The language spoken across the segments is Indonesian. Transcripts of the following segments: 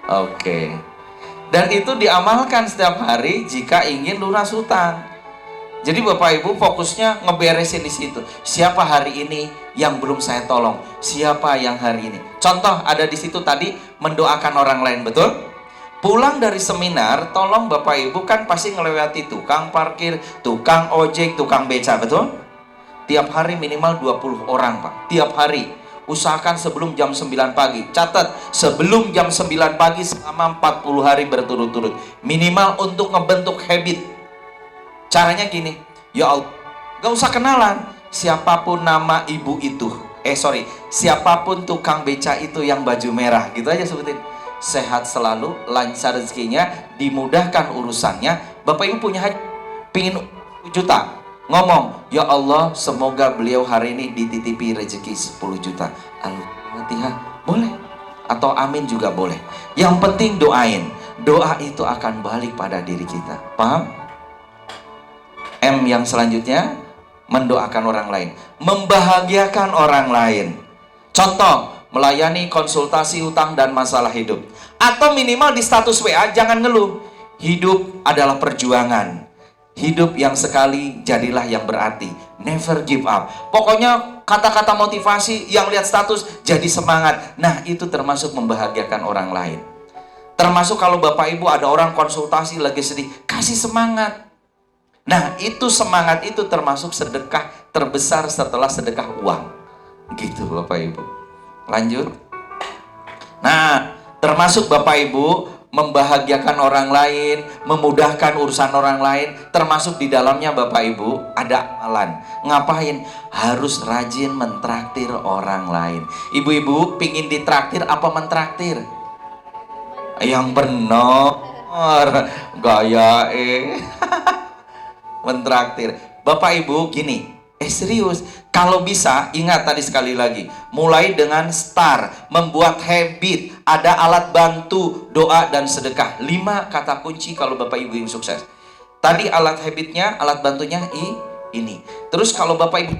Oke. Dan itu diamalkan setiap hari jika ingin lunas hutang. Jadi Bapak Ibu fokusnya ngeberesin di situ. Siapa hari ini yang belum saya tolong? Siapa yang hari ini? Contoh ada di situ tadi mendoakan orang lain, betul? Pulang dari seminar, tolong Bapak Ibu kan pasti ngelewati tukang parkir, tukang ojek, tukang beca, betul? Tiap hari minimal 20 orang, Pak. Tiap hari. Usahakan sebelum jam 9 pagi. Catat, sebelum jam 9 pagi selama 40 hari berturut-turut. Minimal untuk ngebentuk habit. Caranya gini, ya Allah, gak usah kenalan. Siapapun nama ibu itu, siapapun tukang beca itu yang baju merah, gitu aja sebutin. Sehat selalu, lancar rezekinya, dimudahkan urusannya. Bapak Ibu punya haji, pingin juta, ngomong, ya Allah, semoga beliau hari ini dititipi rezeki 10 juta. Al-Fatihah, boleh. Atau amin juga boleh. Yang penting doain. Doa itu akan balik pada diri kita. Paham? M yang selanjutnya, mendoakan orang lain, membahagiakan orang lain. Contoh, melayani konsultasi hutang dan masalah hidup. Atau minimal di status WA jangan ngeluh. Hidup adalah perjuangan. Hidup yang sekali, jadilah yang berarti. Never give up. Pokoknya kata-kata motivasi yang lihat status jadi semangat. Nah, itu termasuk membahagiakan orang lain. Termasuk kalau Bapak Ibu ada orang konsultasi lagi sedih, kasih semangat. Nah, itu semangat itu termasuk sedekah terbesar setelah sedekah uang. Gitu Bapak Ibu. Lanjut. Nah, termasuk Bapak Ibu membahagiakan orang lain, memudahkan urusan orang lain, termasuk di dalamnya Bapak Ibu ada amalan. Ngapain? Harus rajin mentraktir orang lain. Ibu-ibu pingin ditraktir apa mentraktir? Yang benar. Gaya mentraktir. Bapak Ibu gini, serius, kalau bisa ingat tadi sekali lagi, mulai dengan start, membuat habit, ada alat bantu, doa dan sedekah. 5 kata kunci kalau Bapak Ibu yang sukses. Tadi alat habitnya, alat bantunya ini. Terus kalau Bapak Ibu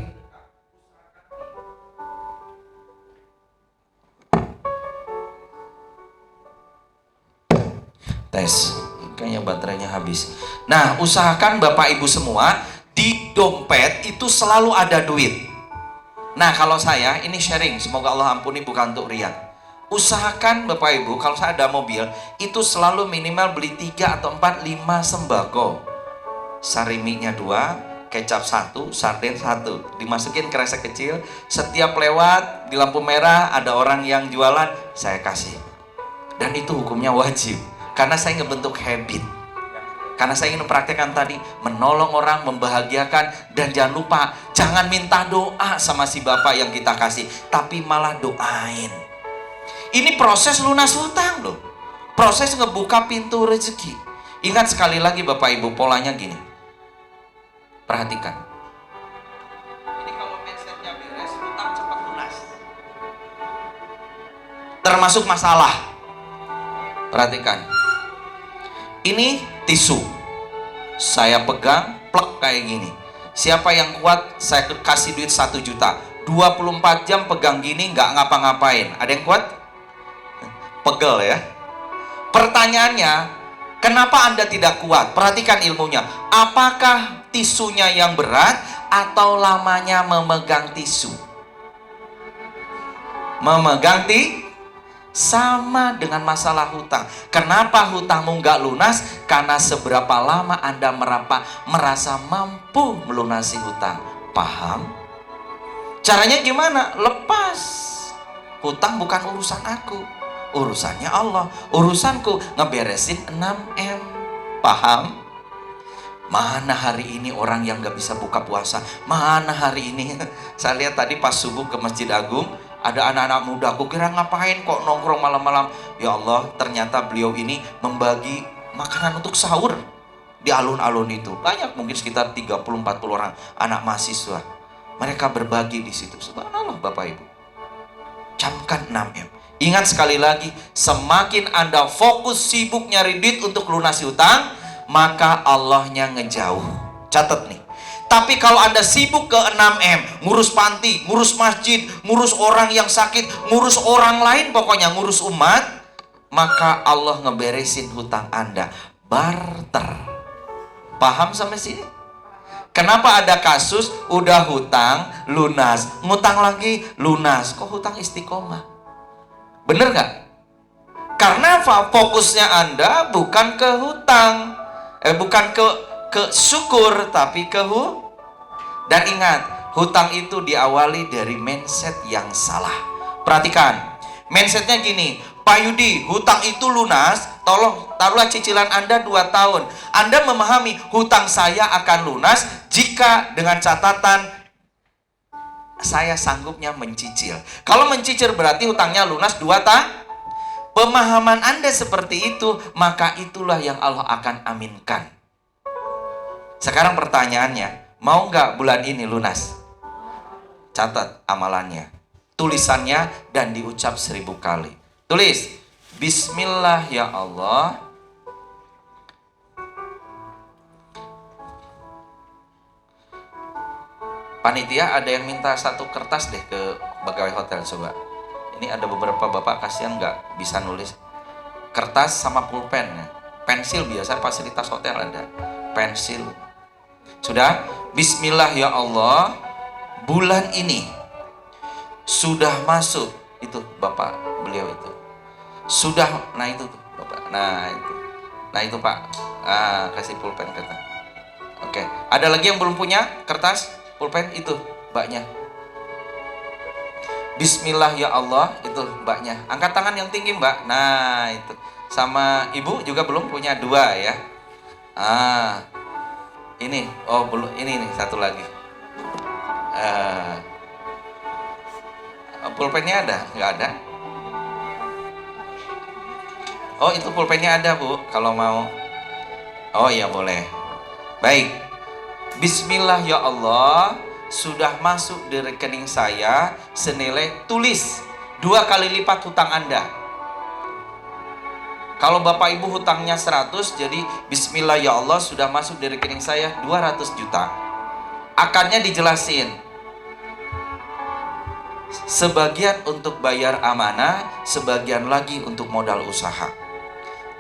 tes, kayaknya baterainya habis. Nah, usahakan Bapak Ibu semua di dompet itu selalu ada duit. Nah, kalau saya ini sharing, semoga Allah ampuni, bukan untuk riak. Usahakan Bapak Ibu kalau saya ada mobil itu selalu minimal beli 3 atau 4, 5 sembako. Sariminya 2, kecap 1, sarden 1, dimasukin kresek kecil. Setiap lewat di lampu merah ada orang yang jualan, saya kasih. Dan itu hukumnya wajib. Karena saya ngebentuk habit. Karena saya ingin mempraktekkan tadi, menolong orang, membahagiakan. Dan jangan lupa, jangan minta doa sama si Bapak yang kita kasih, tapi malah doain. Ini proses lunas hutang loh. Proses ngebuka pintu rezeki. Ingat sekali lagi Bapak Ibu, polanya gini. Perhatikan. Ini kalau mindsetnya beres, hutang cepat lunas. Termasuk masalah. Perhatikan. Ini tisu, saya pegang, plek kayak gini. Siapa yang kuat, saya kasih duit 1 juta. 24 jam pegang gini, nggak ngapa-ngapain. Ada yang kuat? Pegel ya. Pertanyaannya, kenapa Anda tidak kuat? Perhatikan ilmunya. Apakah tisunya yang berat atau lamanya memegang tisu? Memegang sama dengan masalah hutang. Kenapa hutangmu nggak lunas? Karena seberapa lama Anda merasa mampu melunasi hutang. Paham? Caranya gimana? Lepas. Hutang bukan urusan aku, urusannya Allah. Urusanku ngeberesin 6M. Paham? Mana hari ini orang yang gak bisa buka puasa? Mana hari ini? Saya lihat tadi pas subuh ke Masjid Agung, ada anak-anak muda. Aku kira ngapain kok nongkrong malam-malam. Ya Allah, ternyata beliau ini membagi makanan untuk sahur di alun-alun itu. Banyak, mungkin sekitar 30-40 orang anak mahasiswa. Mereka berbagi di situ. Subhanallah Bapak Ibu. Camkan 6M. Ingat sekali lagi, semakin Anda fokus sibuk nyari duit untuk lunasi hutang, maka Allahnya ngejauh. Catat nih. Tapi kalau Anda sibuk ke 6M, ngurus panti, ngurus masjid, ngurus orang yang sakit, ngurus orang lain, pokoknya ngurus umat, maka Allah ngeberesin hutang Anda. Barter. Paham sampai sini? Kenapa ada kasus udah hutang lunas, ngutang lagi lunas, kok hutang istiqomah? Bener nggak? Karena apa? Fokusnya Anda bukan ke hutang, bukan ke syukur, tapi ke dan ingat, hutang itu diawali dari mindset yang salah. Perhatikan, mindsetnya gini, Pak Yudi, hutang itu lunas, tolong taruhlah cicilan Anda 2 tahun. Anda memahami hutang saya akan lunas jika dengan catatan saya sanggupnya mencicil. Kalau mencicil berarti hutangnya lunas 2 tahun. Pemahaman Anda seperti itu, maka itulah yang Allah akan aminkan. Sekarang pertanyaannya, mau nggak bulan ini lunas? Catat amalannya, tulisannya, dan diucap 1000 kali. Tulis, Bismillah ya Allah, panitia ada yang minta 1 kertas deh ke pegawai hotel, coba. Ini ada beberapa bapak, kasihan nggak bisa nulis. Kertas sama pulpen, pensil biasa fasilitas hotel ada, pensil. Sudah? Bismillah ya Allah, bulan ini sudah masuk, itu bapak beliau itu sudah, nah itu tuh bapak, nah itu pak, kasih pulpen kata. Oke, ada lagi yang belum punya kertas pulpen? Itu mbaknya. Bismillah ya Allah, itu mbaknya, angkat tangan yang tinggi mbak. Nah itu, sama ibu juga belum punya 2 ya. Ini, oh belum, ini nih 1 lagi. Pulpennya ada? Nggak ada? Oh itu pulpennya ada bu, kalau mau. Oh iya boleh. Baik, Bismillah ya Allah, sudah masuk di rekening saya senilai, tulis 2 kali lipat hutang Anda. Kalau bapak ibu hutangnya 100, jadi Bismillah ya Allah, sudah masuk di rekening saya 200 juta. Akarnya dijelasin, sebagian untuk bayar amanah, sebagian lagi untuk modal usaha.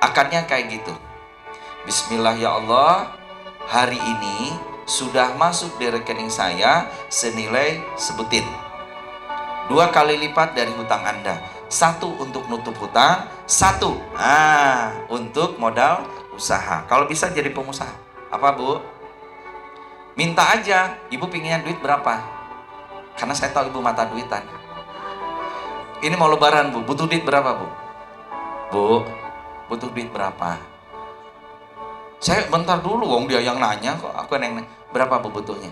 Akarnya kayak gitu. Bismillah ya Allah, hari ini sudah masuk di rekening saya senilai, sebutin 2 kali lipat dari hutang Anda. 1 untuk nutup hutang, 1 untuk modal usaha. Kalau bisa jadi pengusaha. Apa bu? Minta aja, ibu pinginnya duit berapa? Karena saya tahu ibu mata duitan. Ini mau lebaran bu, butuh duit berapa bu? Bu, butuh duit berapa? Saya bentar dulu, wong dia yang nanya kok, aku yang nanya. Berapa bu butuhnya?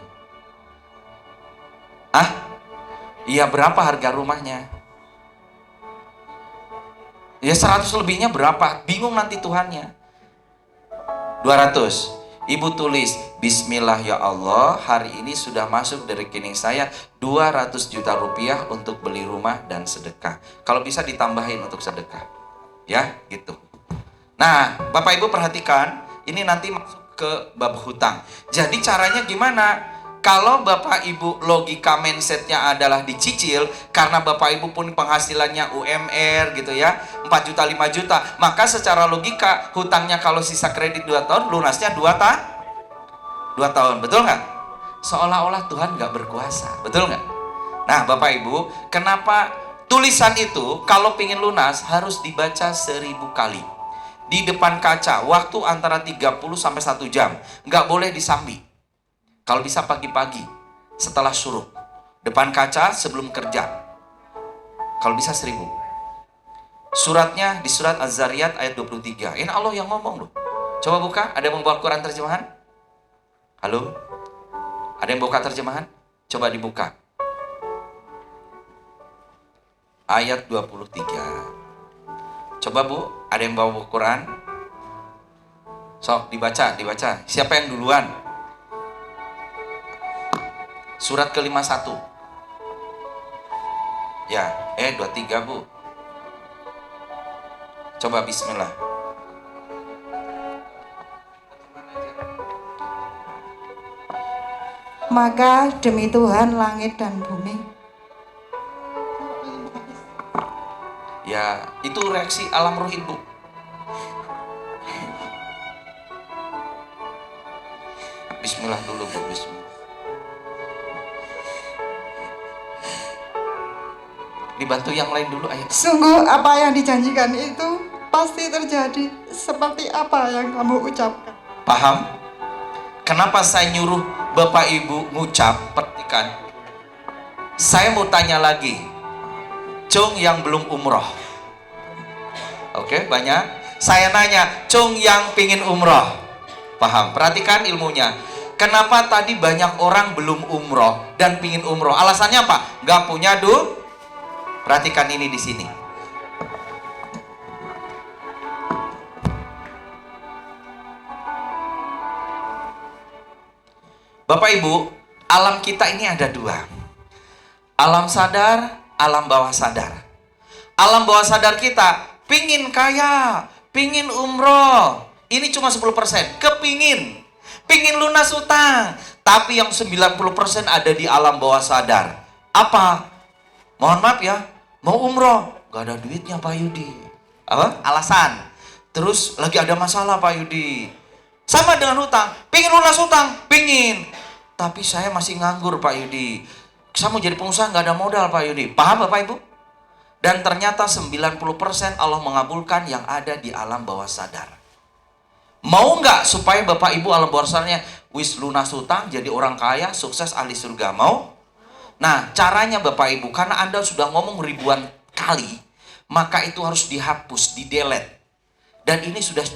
Iya, berapa harga rumahnya? Ya 100 lebihnya berapa? Bingung nanti Tuhannya. 200. Ibu tulis, Bismillah ya Allah, hari ini sudah masuk dari rekening saya 200 juta rupiah untuk beli rumah dan sedekah. Kalau bisa ditambahin untuk sedekah. Ya, gitu. Nah, Bapak Ibu perhatikan, ini nanti masuk ke bab hutang. Jadi caranya gimana? Kalau Bapak Ibu logika mindsetnya adalah dicicil, karena Bapak Ibu pun penghasilannya UMR gitu ya, 4 juta 5 juta, maka secara logika hutangnya kalau sisa kredit 2 tahun, lunasnya 2 tahun, betul nggak? Seolah-olah Tuhan nggak berkuasa, betul nggak? Nah Bapak Ibu, kenapa tulisan itu kalau pingin lunas harus dibaca 1000 kali di depan kaca, waktu antara 30 sampai 1 jam, nggak boleh disambi. Kalau bisa pagi-pagi setelah syuruk, depan kaca sebelum kerja. Kalau bisa 1000. Suratnya di surat Az-Zariyat ayat 23. Ini Allah yang ngomong loh. Coba buka, ada yang membawa Quran terjemahan? Halo? Ada yang buka terjemahan? Coba dibuka. Ayat 23. Coba bu, ada yang bawa Quran? Sok dibaca. Siapa yang duluan? Surat ke-51. Ya, 23 bu. Coba bismillah. Maka demi Tuhan langit dan bumi. Ya, itu reaksi alam roh ibu. Bismillah dulu Bu, bismillah. Dibantu yang lain dulu, ayo. Sungguh apa yang dijanjikan itu pasti terjadi seperti apa yang kamu ucapkan. Paham? Kenapa saya nyuruh Bapak Ibu ngucap, perhatikan. Saya mau tanya lagi, Cung yang belum umroh. Oke, banyak. Saya nanya, Cung yang pingin umroh. Paham? Perhatikan ilmunya. Kenapa tadi banyak orang belum umroh dan pingin umroh? Alasannya apa? Gak punya duit. Perhatikan ini di sini. Bapak Ibu, alam kita ini ada dua. Alam sadar, alam bawah sadar. Alam bawah sadar kita pingin kaya, pingin umroh. Ini cuma 10%, kepingin. Pingin lunas utang. Tapi yang 90% ada di alam bawah sadar. Apa? Mohon maaf ya, mau umroh, gak ada duitnya Pak Yudi. Apa? Alasan. Terus lagi ada masalah Pak Yudi. Sama dengan hutang, pingin lunas hutang, pingin. Tapi saya masih nganggur Pak Yudi. Saya mau jadi pengusaha gak ada modal Pak Yudi. Paham Bapak Ibu? Dan ternyata 90% Allah mengabulkan yang ada di alam bawah sadar. Mau nggak supaya Bapak Ibu alam bawah sadarnya wis lunas hutang, jadi orang kaya, sukses, ahli surga? Mau? Nah, caranya Bapak Ibu, karena Anda sudah ngomong ribuan kali, maka itu harus dihapus, di delete. Dan ini sudah